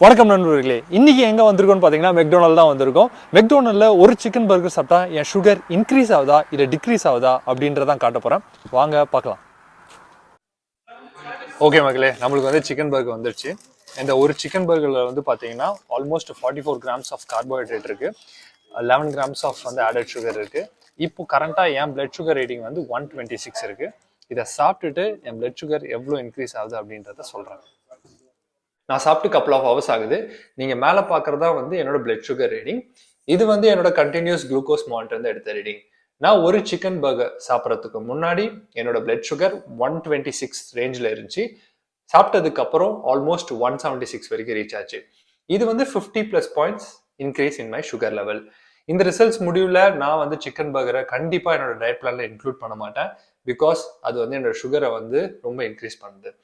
வணக்கம் நண்பர்களே, இன்னைக்கு எங்க வந்திருக்கோம்னு பாத்தீங்கன்னா McDonald தான் வந்திருக்கோம். McDonaldல ஒரு சிக்கன் பர்கர் சாப்பிட்டா என் சுகர் இன்க்ரீஸ் ஆகுதா இல்ல டிக்ரீஸ் ஆகுதா அப்படின்றதான் காட்ட போறேன். வாங்க பார்க்கலாம். ஓகே மக்களே, நம்மளுக்கு வந்து சிக்கன் பர்கர் வந்துருச்சு. இந்த ஒரு சிக்கன் பர்கர்ல வந்து பாத்தீங்கன்னா ஆல்மோஸ்ட் 44 கிராம்ஸ் ஆஃப் கார்போஹைட்ரேட் இருக்கு, 11 கிராம்ஸ் ஆஃப் வந்து ஆடட் சுகர் இருக்கு. இப்போ கரண்டா என் பிளட் சுகர் ரேட்டிங் வந்து 126 இருக்கு. இதை சாப்பிட்டுட்டு என் பிளட் சுகர் எவ்வளோ இன்க்ரீஸ் ஆகுது அப்படின்றத சொல்றேன். நான் சாப்பிட்டு கப்பல் ஆஃப் ஹவர்ஸ் ஆகுது. நீங்க மேல பாக்குறதா வந்து என்னோட பிளட் சுகர் ரீடிங். இது வந்து என்னோட கண்டினியூஸ் குளுக்கோஸ் மானிட்டர் இருந்து எடுத்த ரீடிங். நான் ஒரு சிக்கன் பர்கர் சாப்பிட்றதுக்கு முன்னாடி என்னோட பிளட் சுகர் 126 ரேஞ்சில் இருந்துச்சு. சாப்பிட்டதுக்கு அப்புறம் ஆல்மோஸ்ட் 176 வரைக்கும் ரீச் ஆச்சு. இது வந்து 50+ points increase in my sugar level. இந்த ரிசல்ட்ஸ் முடிவில் நான் வந்து சிக்கன் பர்கரை கண்டிப்பாக என்னோட டயட் பிளான்ல இன்க்ளூட் பண்ண மாட்டேன். பிகாஸ் அது வந்து என்னோட சுகரை வந்து ரொம்ப இன்க்ரீஸ் பண்ணுது.